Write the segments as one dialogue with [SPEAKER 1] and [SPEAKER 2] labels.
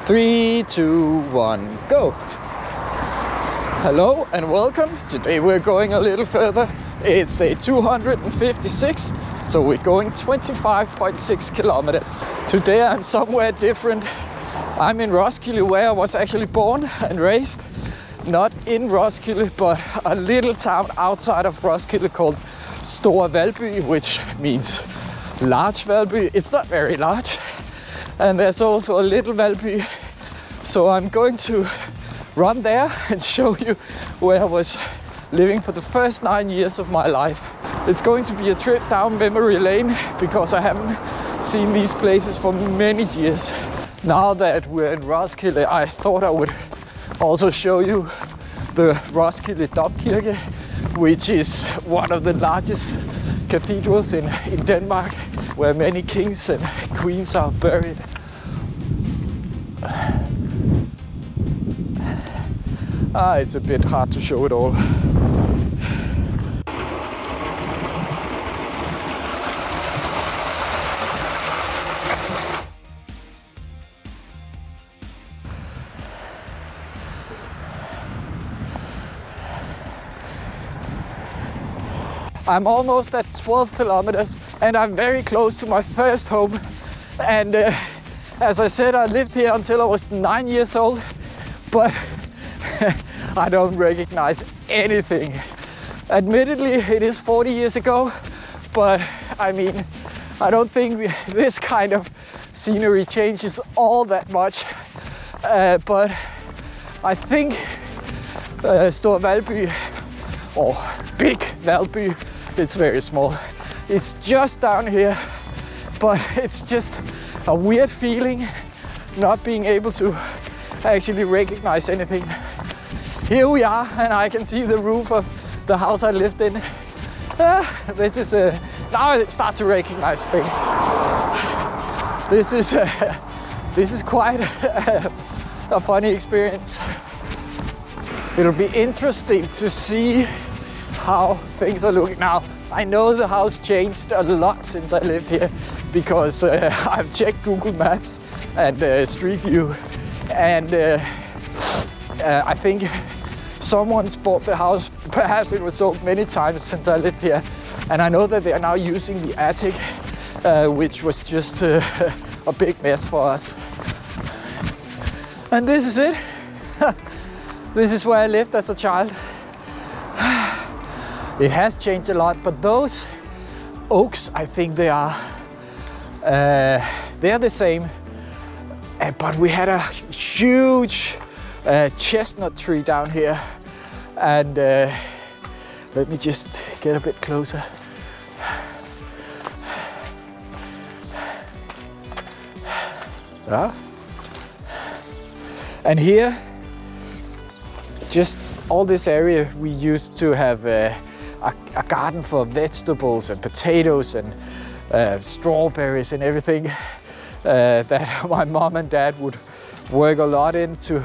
[SPEAKER 1] 3, 2, 1, go! Hello and welcome. Today we're going a little further. It's day 256, so we're going 25.6 kilometers. Today I'm somewhere different. I'm in Roskilde, where I was actually born and raised. Not in Roskilde, but a little town outside of Roskilde called Store Valby, which means large Valby. It's not very large. And there's also a little Valby. So I'm going to run there and show you where I was living for the first 9 years of my life. It's going to be a trip down memory lane because I haven't seen these places for many years. Now that we're in Roskilde, I thought I would also show you the Roskilde Domkirke, which is one of the largest cathedrals in Denmark, where many kings and queens are buried. It's a bit hard to show it all. I'm almost at 12 kilometers and I'm very close to my first home. And as I said, I lived here until I was 9 years old, but I don't recognize anything. Admittedly, it is 40 years ago, but I mean, I don't think this kind of scenery changes all that much. But I think Store Valby, or Big Valby, it's very small, it's just down here, but it's just a weird feeling not being able to actually recognize anything. Here we are, and I can see the roof of the house I lived in. This is now I start to recognize things. This is quite a funny experience. It'll be interesting to see how things are looking now. I know the house changed a lot since I lived here because I've checked Google Maps and Street View, and I think someone's bought the house. Perhaps it was sold many times since I lived here, and I know that they are now using the attic, which was just a big mess for us. And this is it. This is where I lived as a child. It has changed a lot, but those oaks, I think they are the same. But we had a huge chestnut tree down here, and let me just get a bit closer. And here, just all this area, we used to have a garden for vegetables and potatoes and strawberries and everything that my mom and dad would work a lot in to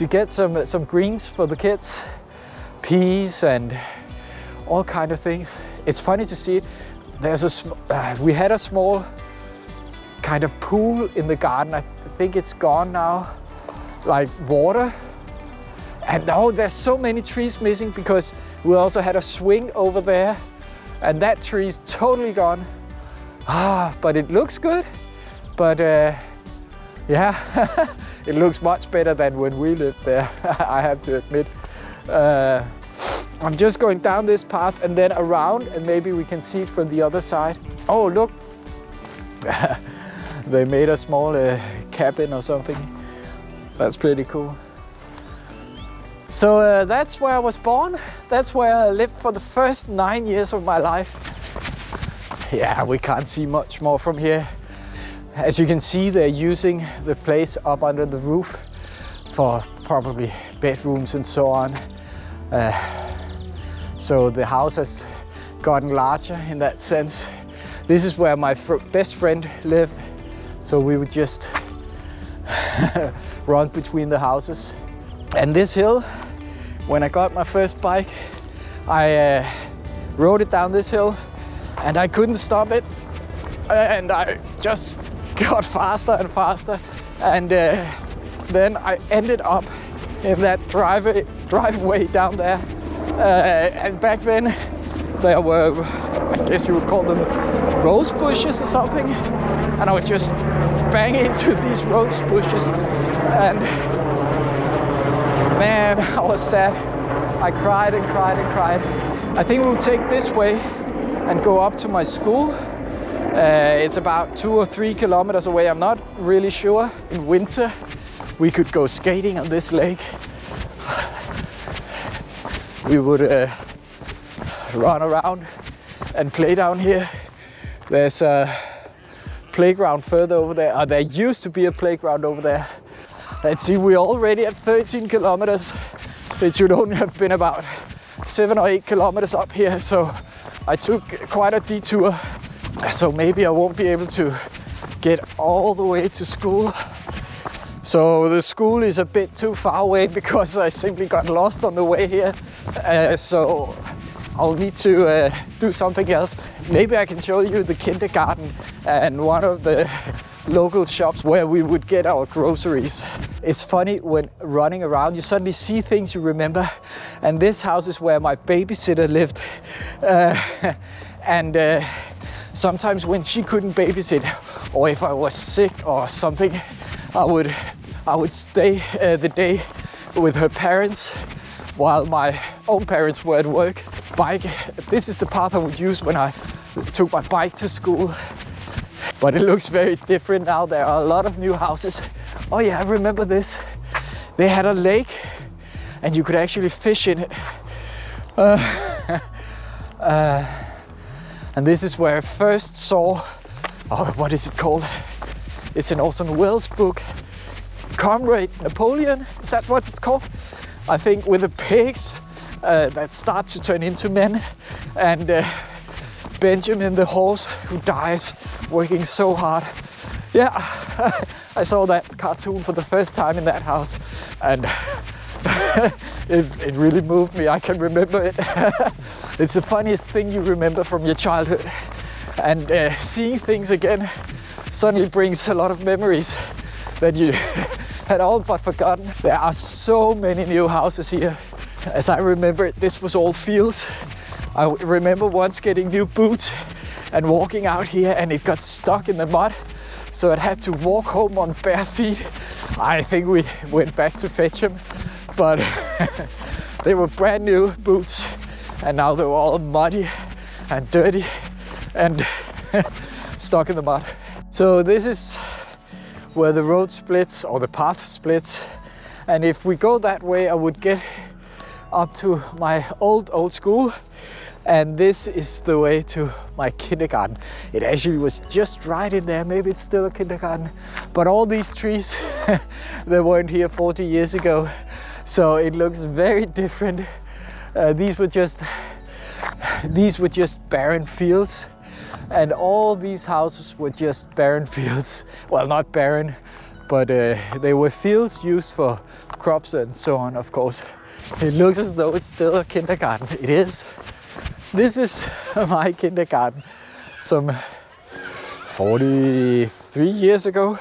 [SPEAKER 1] get some greens for the kids, peas and all kind of things. It's funny to see it. There's we had a small kind of pool in the garden. I think it's gone now, like water. And now there's so many trees missing because we also had a swing over there, and that tree is totally gone. But it looks good. But yeah, it looks much better than when we lived there, I have to admit. I'm just going down this path and then around, and maybe we can see it from the other side. Oh, look. They made a small cabin or something. That's pretty cool. So that's where I was born. That's where I lived for the first 9 years of my life. Yeah, we can't see much more from here. As you can see, they're using the place up under the roof for probably bedrooms and so on. So the house has gotten larger in that sense. This is where my best friend lived. So we would just run between the houses. And this hill, when I got my first bike, I rode it down this hill and I couldn't stop it. And I just got faster and faster. And then I ended up in that driveway down there. And back then there were, I guess you would call them rose bushes or something. And I would just bang into these rose bushes. And man, I was sad. I cried and cried and cried. I think we'll take this way and go up to my school. It's about 2 or 3 kilometers away. I'm not really sure. In winter, we could go skating on this lake. We would run around and play down here. There's a playground further over there. There used to be a playground over there. Let's see, we're already at 13 kilometers. It should only have been about 7 or 8 kilometers up here. So I took quite a detour. So maybe I won't be able to get all the way to school. So the school is a bit too far away because I simply got lost on the way here. So I'll need to do something else. Maybe I can show you the kindergarten and one of the local shops where we would get our groceries. It's funny when running around, you suddenly see things you remember. And this house is where my babysitter lived. Sometimes when she couldn't babysit, or if I was sick or something, I would stay the day with her parents while my own parents were at work. Bike, this is the path I would use when I took my bike to school. But it looks very different now. There are a lot of new houses. Oh yeah, I remember this. They had a lake and you could actually fish in it. And this is where I first saw, what is it called? It's an Orson Welles book, Comrade Napoleon, is that what it's called? I think with the pigs that start to turn into men, and Benjamin the horse who dies working so hard. Yeah, I saw that cartoon for the first time in that house, and it really moved me. I can remember it. It's the funniest thing you remember from your childhood, and seeing things again suddenly brings a lot of memories that you had all but forgotten. There are so many new houses here. As I remember it, this was all fields. I remember once getting new boots and walking out here and it got stuck in the mud, so I had to walk home on bare feet. I think we went back to fetch them, but they were brand new boots and now they were all muddy and dirty and stuck in the mud. So this is where the road splits, or the path splits, and if we go that way I would get up to my old school, and this is the way to my kindergarten. It actually was just right in there. Maybe it's still a kindergarten, but all these trees they weren't here 40 years ago, so it looks very different. These were just barren fields, and all these houses were just barren fields. Well, not barren, but they were fields used for crops and so on, of course. It looks as though it's still a kindergarten. It is. This is my kindergarten some 43 years ago.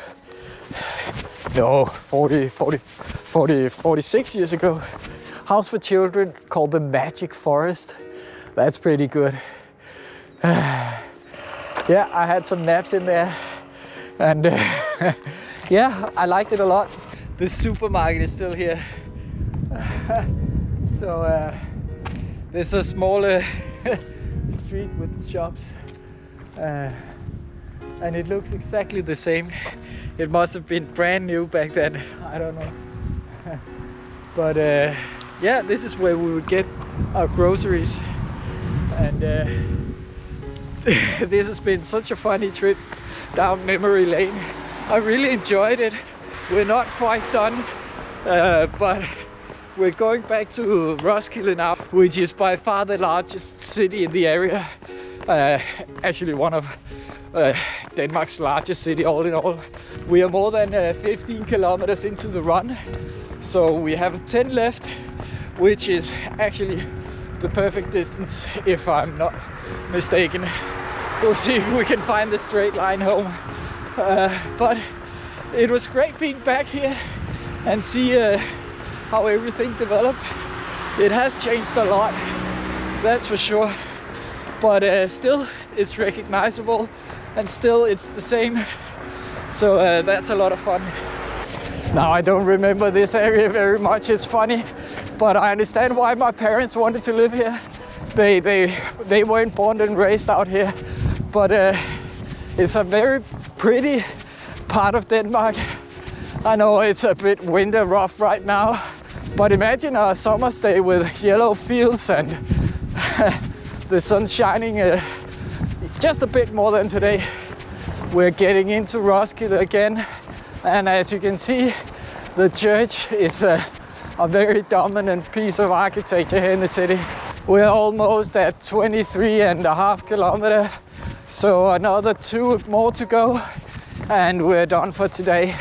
[SPEAKER 1] No, 46 years ago. House for children called the Magic Forest. That's pretty good. Yeah, I had some naps in there, and yeah, I liked it a lot. The supermarket is still here. So there's a smaller street with shops, and it looks exactly the same. It must have been brand new back then, I don't know. But yeah, this is where we would get our groceries, and this has been such a funny trip down memory lane. I really enjoyed it. We're not quite done, but we're going back to Roskilde now, which is by far the largest city in the area. Actually one of Denmark's largest city all in all. We are more than 15 kilometers into the run, so we have 10 left, which is actually the perfect distance if I'm not mistaken. We'll see if we can find the straight line home. But it was great being back here. and see how everything developed. It has changed a lot, that's for sure, but still it's recognizable and still it's the same. So that's a lot of fun. Now, I don't remember this area very much, it's funny, but I understand why my parents wanted to live here. They weren't born and raised out here, but it's a very pretty part of Denmark. I know it's a bit winter rough right now, but imagine a summer stay with yellow fields and the sun shining just a bit more than today. We're getting into Roskilde again, and as you can see, the church is a very dominant piece of architecture here in the city. We're almost at 23.5 kilometers, so another 2 more to go, and we're done for today.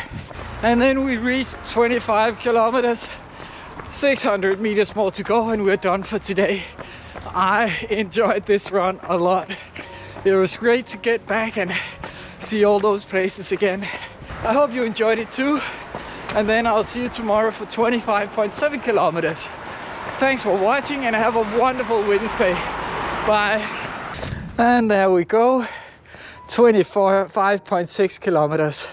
[SPEAKER 1] And then we reached 25 kilometers, 600 meters more to go, and we're done for today. I enjoyed this run a lot. It was great to get back and see all those places again. I hope you enjoyed it too. And then I'll see you tomorrow for 25.7 kilometers. Thanks for watching and have a wonderful Wednesday. Bye. And there we go, 25.6 kilometers.